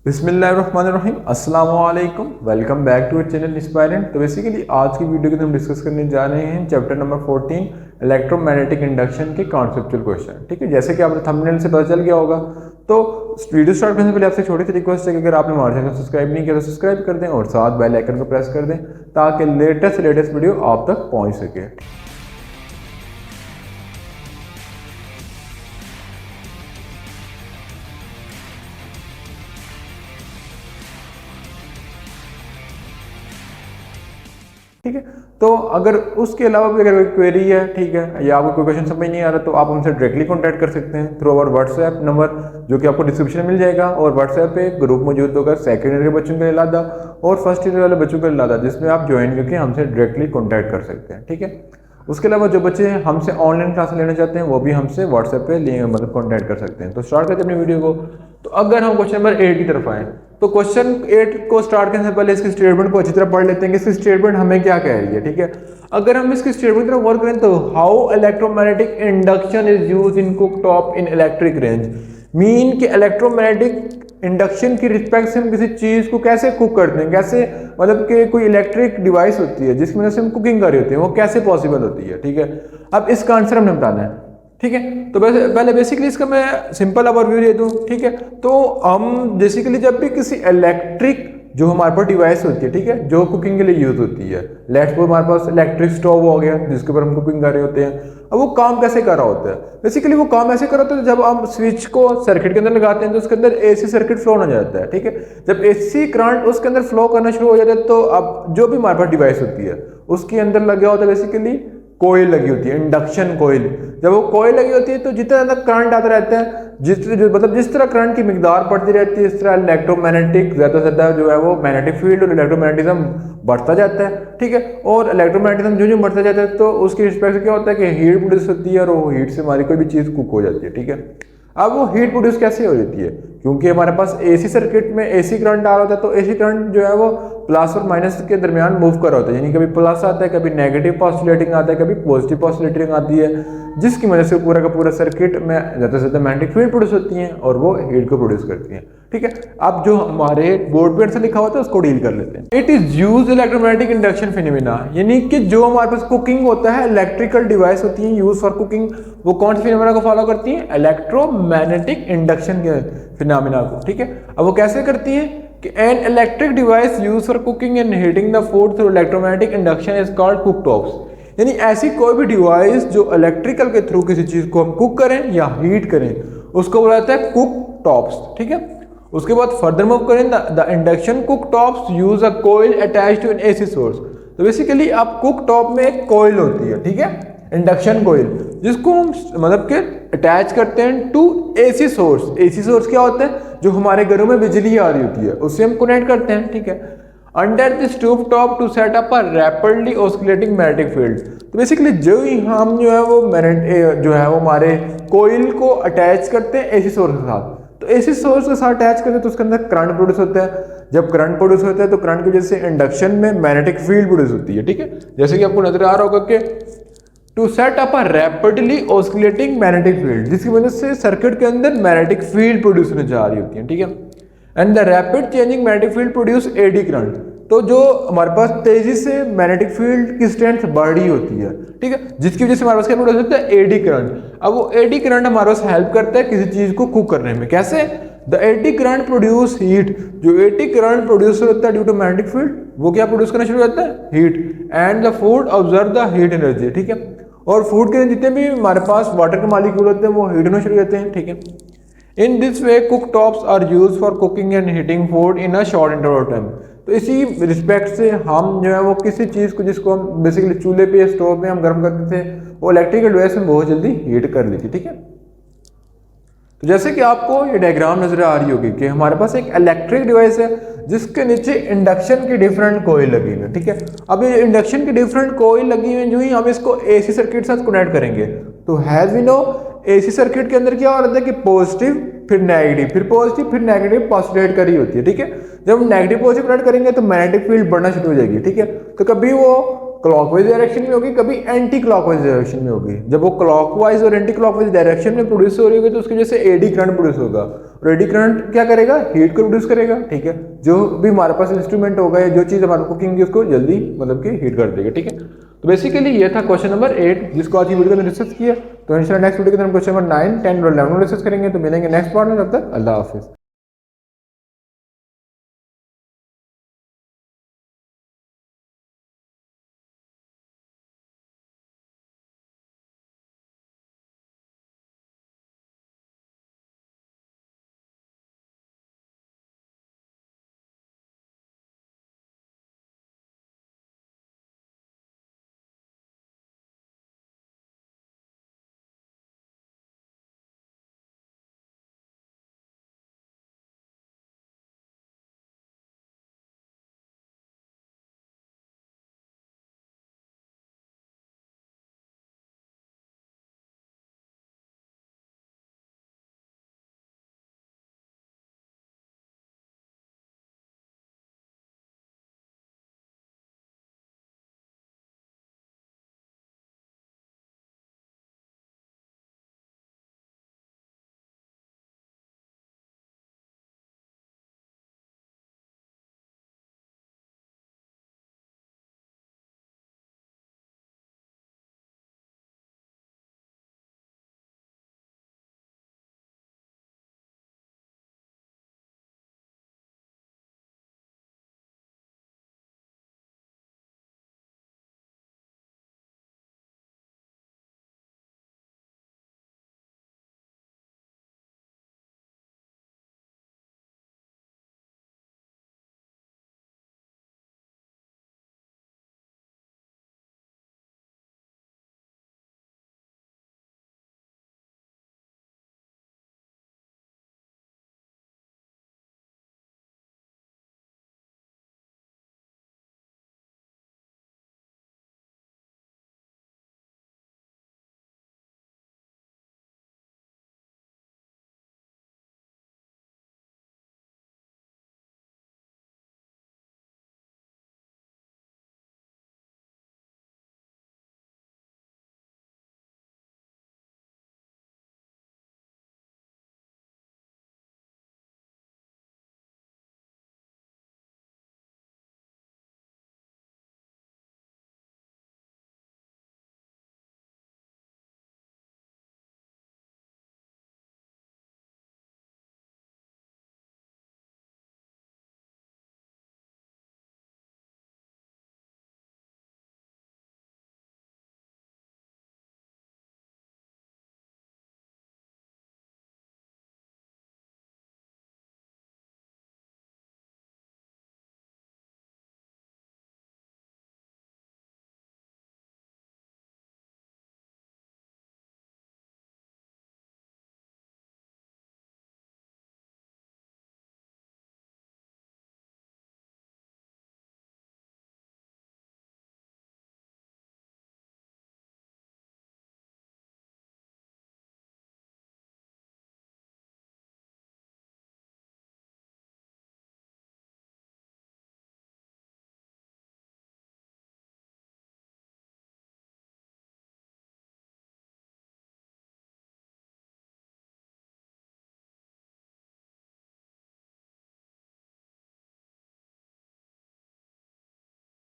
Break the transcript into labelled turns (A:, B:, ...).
A: बिस्मिल्लाहिर्रहमानिर्रहीम अस्सलाम वालेकुम, welcome back to our channel Inspirant. तो बेसिकली आज की वीडियो के अंदर हम डिस्कस करने जा रहे हैं चैप्टर नंबर 14 इलेक्ट्रोमैग्नेटिक इंडक्शन के कॉन्सेप्चुअल क्वेश्चन। ठीक है, जैसे कि आपने थंबनेल से पता चल गया होगा। तो वीडियो स्टार्ट करने से पहले आपसे छोटी सी रिक्वेस्ट है कि अगर आपने हमारे चैनल सब्सक्राइब नहीं किया तो सब्सक्राइब कर दें और साथ बेल आइकन को प्रेस कर दें ताकि लेटेस्ट वीडियो आप तक पहुँच सके। ठीक है, तो अगर उसके अलावा भी अगर कोई क्वेरी है, ठीक है, या आपको कोई क्वेश्चन समझ नहीं आ रहा तो आप हमसे डायरेक्टली कॉन्टैक्ट कर सकते हैं थ्रू आवर व्हाट्सएप नंबर जो कि आपको डिस्क्रिप्शन में मिल जाएगा। और व्हाट्सएप पे ग्रुप मौजूद होगा सेकेंड ईयर के बच्चों के लिए लादा और फर्स्ट ईयर वाले बच्चों के लिए लादा, जिसमें आप ज्वाइन करके हमसे डायरेक्टली कॉन्टैक्ट कर सकते हैं। ठीक है, उसके अलावा जो बच्चे हमसे ऑनलाइन क्लास लेना चाहते हैं वो भी हमसे व्हाट्सएप पे मतलब कॉन्टैक्ट कर सकते हैं। तो स्टार्ट करते हैं अपनी वीडियो को। तो अगर हम क्वेश्चन नंबर 8 की तरफ आए तो क्वेश्चन 8 को स्टार्ट करने से पहले इसकी स्टेटमेंट को अच्छी तरह पढ़ लेते हैं कि इसकी स्टेटमेंट हमें क्या कह रही है। ठीक है, अगर हम इसकी स्टेटमेंट की तरफ गौर करें तो how electromagnetic induction is used in cooktop in electric range, mean कि इलेक्ट्रोमैग्नेटिक इंडक्शन की रिस्पेक्ट से हम किसी चीज को कैसे कुक करते हैं, कैसे मतलब कि कोई इलेक्ट्रिक डिवाइस होती है जिसकी वजह से हम कुकिंग कर रहे होते हैं, वो कैसे पॉसिबल होती है। ठीक है, अब इसका आंसर हमने बताना है। ठीक है, तो पहले बेसिकली इसका मैं सिंपल ओवरव्यू दे दूं। ठीक है, तो हम बेसिकली जब भी किसी इलेक्ट्रिक जो हमारे पास डिवाइस होती है, ठीक है, जो कुकिंग के लिए यूज होती है, लेट्स सपोज हमारे पास इलेक्ट्रिक स्टोव हो गया जिसके ऊपर हम कुकिंग कर रहे होते हैं। अब वो काम कैसे कर रहा होता है, बेसिकली वो काम ऐसे कर रहा होता है जब हम स्विच को सर्किट के अंदर लगाते हैं तो उसके अंदर एसी सर्किट फ्लो हो जाता है। ठीक है, जब एसी करंट उसके अंदर फ्लो करना शुरू हो जाता है तो अब जो भी हमारे पास डिवाइस होती है उसके अंदर लगा होता है बेसिकली कोयल लगी होती है, इंडक्शन कोयल। जब वो कोयल लगी होती है तो जितना ज्यादा करंट आता रहता है, जिस तरह करंट की मिकदार बढ़ती रहती है इस तरह इलेक्ट्रोमैग्नेटिक ज्यादा से ज्यादा जो है वो मैग्नेटिक फील्ड और इलेक्ट्रोमैग्नेटिज्म बढ़ता जाता है। ठीक है, और इलेक्ट्रोमैग्नेटिज्म जो बढ़ता जाता है तो उसकी रिस्पेक्ट से क्या होता है कि हीट प्रोड्यूस होती है और वो हीट से हमारी कोई भी चीज कुक हो जाती है। ठीक है, अब वो हीट प्रोड्यूस कैसे हो जाती है, क्योंकि हमारे पास एसी सर्किट में एसी करंट आ रहा होता है तो एसी करंट जो है वो प्लस और माइनस के दरमियान मूव कर रहा होता है, यानी कभी प्लस आता है, कभी नेगेटिव पॉजिटिव आता है, कभी पॉजिटिव पॉजिटिव आती है, जिसकी वजह से पूरा का पूरा सर्किट में ज़्यादा से ज़्यादा मैग्नेटिक फील्ड प्रोड्यूस होती हैं और वो हीट को प्रोड्यूस करती हैं। ठीक है, अब जो हमारे बोर्ड पे आंसर लिखा होता है उसको डील कर लेते हैं। It is use electromagnetic induction phenomena, यानी कि जो हमारे पास कुकिंग होता है, इलेक्ट्रिकल डिवाइस होती है यूज फॉर कुकिंग, वो कौन से फिनोमेना को फॉलो करती हैं, इलेक्ट्रोमैग्नेटिक इंडक्शन के फिनोमेना को। ठीक है, अब वो कैसे करती है कि an electric device use for cooking and heating the food through electromagnetic induction is called cooktops, यानी ऐसी कोई भी डिवाइस जो इलेक्ट्रिकल के थ्रू किसी चीज को हम कुक करें या हीट करें उसको बोला जाता है कुक टॉप्स। ठीक है, उसके बाद फर्दर मूव करें the induction cook tops use a coil attached to an AC source. तो बेसिकली आप कुक टॉप में एक कोयल होती है, ठीक है, इंडक्शन कोयल, जिसको हम मतलब के अटैच करते हैं to AC source. AC source क्या होता है, जो हमारे घरों में बिजली आ रही होती है उससे हम कनेक्ट करते हैं। ठीक है, under this tube top to set up a rapidly oscillating magnetic field. तो बेसिकली जो ही हम जो है वो जो है वो हमारे कोयल को अटैच करते हैं एसी सोर्स के साथ, तो एसी सोर्स के साथ अटैच करते हैं तो उसके अंदर करंट प्रोड्यूस होता है। जब करंट प्रोड्यूस होता है तो करंट की वजह से इंडक्शन में मैग्नेटिक फील्ड प्रोड्यूस होती है। ठीक है, जैसे कि आपको नजर आ रहा होगा कि to set up a rapidly oscillating magnetic field, जिसकी वजह से सर्किट के अंदर मैग्नेटिक फील्ड प्रोड्यूस होने जा रही होती है। ठीक है, and the rapid changing magnetic field produce eddy current, तो जो हमारे पास तेजी से मैग्नेटिक फील्ड की स्ट्रेंथ बढ़ रही होती है, ठीक है, जिसकी वजह से हमारे पास क्या प्रोड्यूस होता है, एडी करंट। अब वो एडी करंट हमारे पास हेल्प करता है किसी चीज को कुक करने में। कैसे, the eddy current produce heat, जो एडी करंट प्रोड्यूस होता है ड्यू टू मैग्नेटिक फील्ड, वो क्या प्रोड्यूस करना शुरू करता है, heat, and the food observe the heat energy. ठीक है, और फूड के जितने भी हमारे पास वाटर के मालिक्यूल होते हैं वो हीट होना शुरू करते हैं। ठीक है, in this way cook tops are use for cooking and heating food in a short interval time. तो इसी रिस्पेक्ट से हम जो है वो किसी चीज को जिसको हम बेसिकली चूल्हे पे स्टोव में हम गर्म करते थे वो इलेक्ट्रिकल डिवाइस में बहुत जल्दी हीट कर ली थी। ठीक है, तो जैसे कि आपको ये डायग्राम नजर आ रही होगी कि हमारे पास एक इलेक्ट्रिक डिवाइस है जिसके नीचे इंडक्शन की डिफरेंट कोयल लगी हुई है। ठीक है, अब ये इंडक्शन की डिफरेंट कोयल लगी हुई है, जो ही हम इसको एसी सर्किट साथ कनेक्ट करेंगे तो has we know AC circuit के अंदर क्या हो रहा है कि पॉजिटिव फिर नेगेटिव फिर पॉजिटिव फिर नेगेटिव पॉसिलेट करी होती है। ठीक है, जब हम नेगेटिव पॉजिटिव कनेक्ट करेंगे तो मैग्नेटिक फील्ड बढ़ना शुरू हो जाएगी। ठीक है, तो कभी वो क्लॉकवाइज डायरेक्शन में होगी, कभी एंटी क्लॉकवाइज डायरेक्शन में होगी। जब वो क्लॉकवाइज और एंटी क्लॉकवाइज डायरेक्शन में प्रोड्यूस हो रही होगी तो उसकी वजह से एडी करंट प्रोड्यूस होगा, और एडी करंट क्या करेगा, हीट को प्रोड्यूस करेगा, ठीक है। जो भी हमारे पास इंस्ट्रूमेंट होगा या जो चीज़ हमारे कुकिंग की उसको जल्दी मतलब कि हीट कर देगा, ठीक है। तो बेसिकली ये था क्वेश्चन नंबर 8 जिसको आज की वीडियो में डिस्कस किया। तो इंशाल्लाह नेक्स्ट वीडियो के अंदर क्वेश्चन नंबर 9, 10 और 11 डिस्कस करेंगे। तो मिलेंगे नेक्स्ट पार्ट में, तब तक अल्लाह हाफिज़।